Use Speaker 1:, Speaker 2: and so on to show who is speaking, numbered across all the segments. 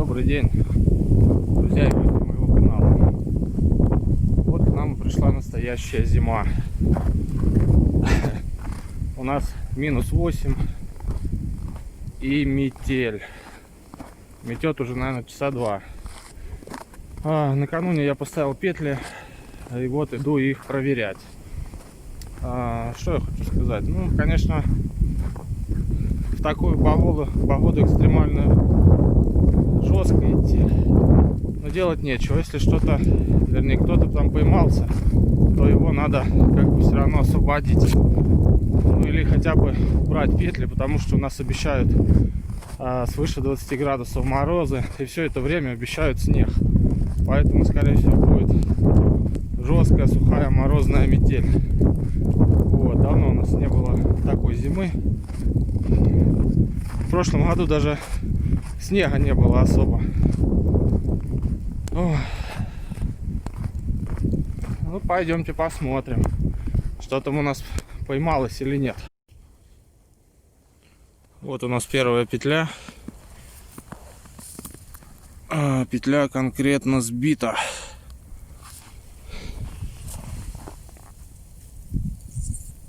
Speaker 1: Добрый день, друзья и гости моего канала. Вот к нам пришла настоящая зима. У нас -8 и метель. Метет уже, наверное, часа 2. Накануне я поставил петли, и вот иду их проверять. Что я хочу сказать? Ну, конечно, в такую погоду экстремальную жестко идти, но делать нечего. Если что-то, вернее, кто-то там поймался, то его надо как бы все равно освободить, ну или хотя бы убрать петли, потому что у нас обещают свыше 20 градусов морозы, и все это время обещают снег, поэтому скорее всего будет жесткая сухая морозная метель. Вот, давно у нас не было такой зимы. В прошлом году даже снега не было особо. Ох. Ну, пойдемте посмотрим, что там у нас поймалось или нет. Вот у нас первая петля. Петля конкретно сбита.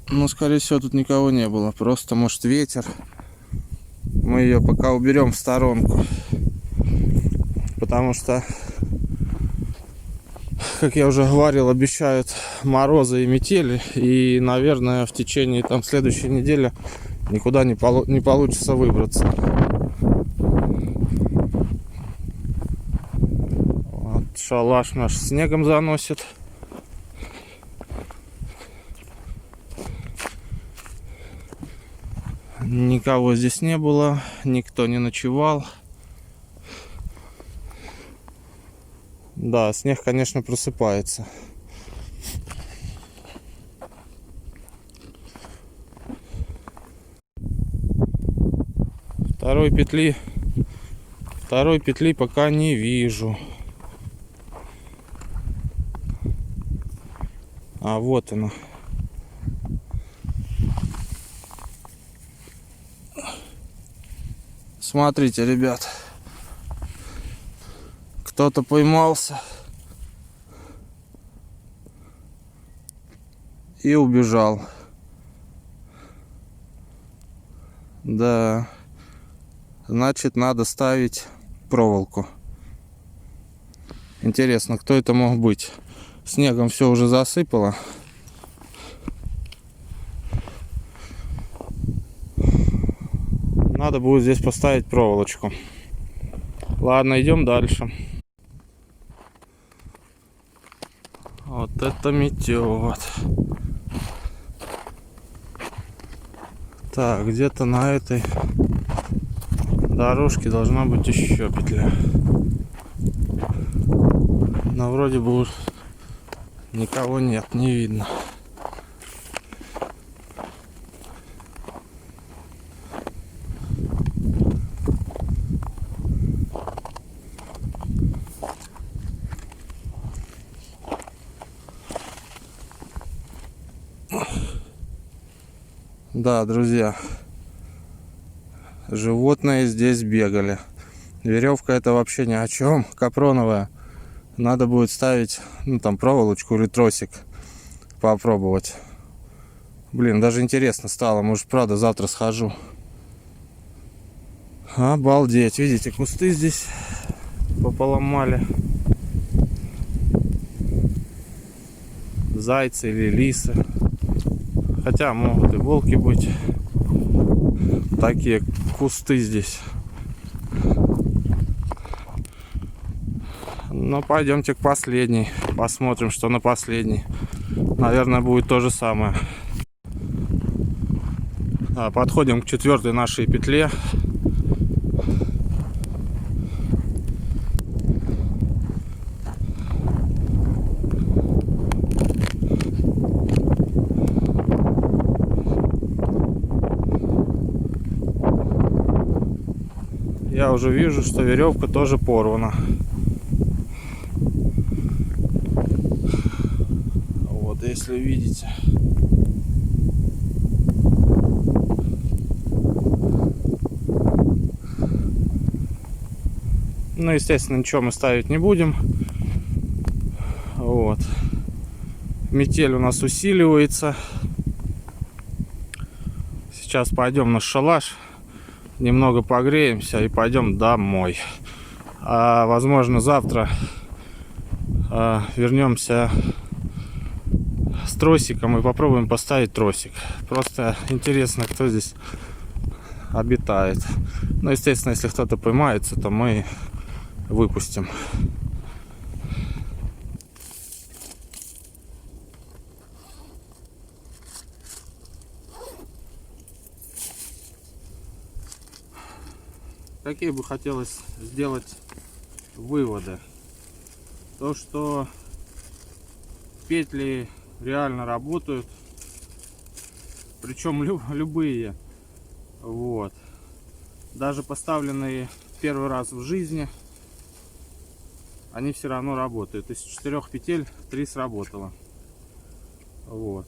Speaker 1: Ну, скорее всего, тут никого не было. Просто, может, ветер. Мы ее пока уберем в сторонку. Потому что, как я уже говорил, обещают морозы и метели. И, наверное, в течение там следующей недели никуда не получится выбраться. Вот, шалаш наш снегом заносит. Никого здесь не было, никто не ночевал. Да, снег, конечно, просыпается. Второй петли пока не вижу. А вот она. Смотрите, ребят, кто-то поймался и убежал. Да, значит, надо ставить проволоку. Интересно, кто это мог быть? Снегом все уже засыпало. Надо будет здесь поставить проволочку. Ладно, идем дальше. Вот это метет. Так, где-то на этой дорожке должна быть еще петля. Но вроде бы никого нет, не видно. Да, друзья, животные здесь бегали. Веревка это вообще ни о чем, капроновая. Надо будет ставить, ну, там, проволочку или тросик, попробовать. Блин, даже интересно стало, может, правда, завтра схожу. Обалдеть, видите, кусты здесь пополомали. Зайцы или лисы. Хотя могут и волки быть. Такие кусты здесь. Но пойдемте к последней. Посмотрим, что на последней. Наверное, будет то же самое. Подходим к четвертой нашей петле. Я уже вижу, что веревка тоже порвана. Вот, если видите. Ну, естественно, ничего мы ставить не будем. Вот. Метель у нас усиливается. Сейчас пойдем на шалаш, немного погреемся и пойдем домой. А возможно завтра вернемся с тросиком и попробуем поставить тросик. Просто интересно, кто здесь обитает. Ну, естественно, если кто-то поймается, то мы выпустим. Какие бы хотелось сделать выводы? То, что петли реально работают, причем любые. Вот. Даже поставленные первый раз в жизни, они все равно работают. Из 4 петель 3 сработало. Вот.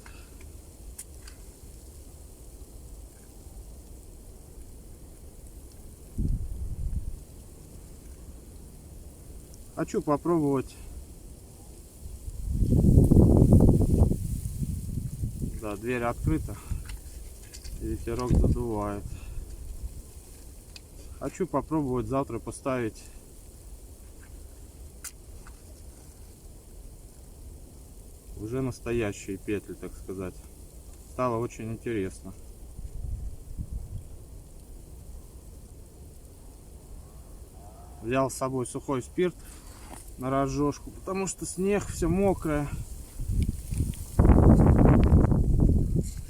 Speaker 1: Хочу попробовать. Да, дверь открыта, и ветерок задувает. Хочу попробовать завтра поставить уже настоящие петли, так сказать. Стало очень интересно. Взял с собой сухой спирт на разжежку, потому что снег, все мокрое.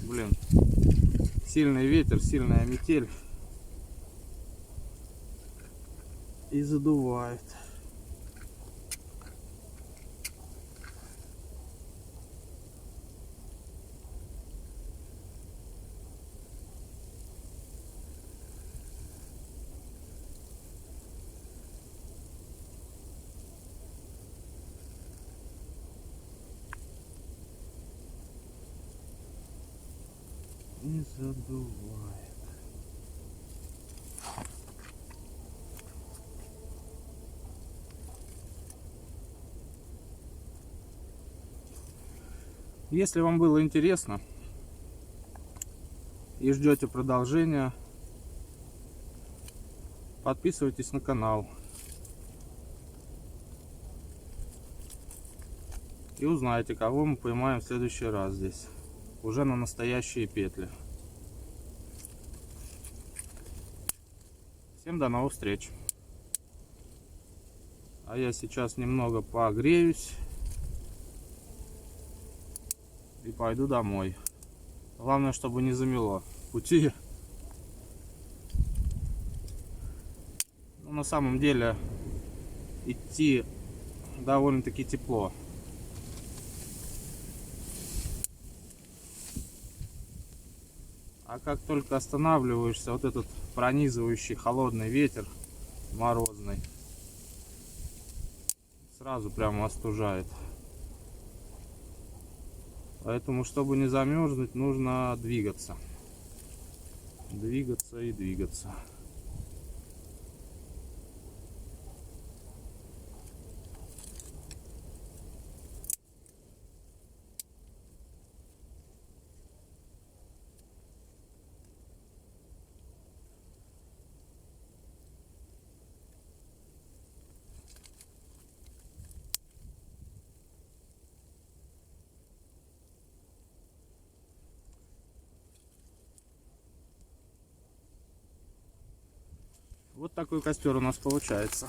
Speaker 1: Блин, сильный ветер, сильная метель, и задувает. И задувает. Если вам было интересно и ждете продолжения, подписывайтесь на канал и узнаете, кого мы поймаем в следующий раз здесь, уже на настоящие петли. Всем до новых встреч. А я сейчас немного погреюсь и пойду домой. Главное, чтобы не замело пути. Но на самом деле идти довольно-таки тепло. А как только останавливаешься, вот этот пронизывающий холодный ветер, морозный, сразу прямо остужает. Поэтому, чтобы не замерзнуть, нужно двигаться. Двигаться и двигаться. Вот такой костер у нас получается.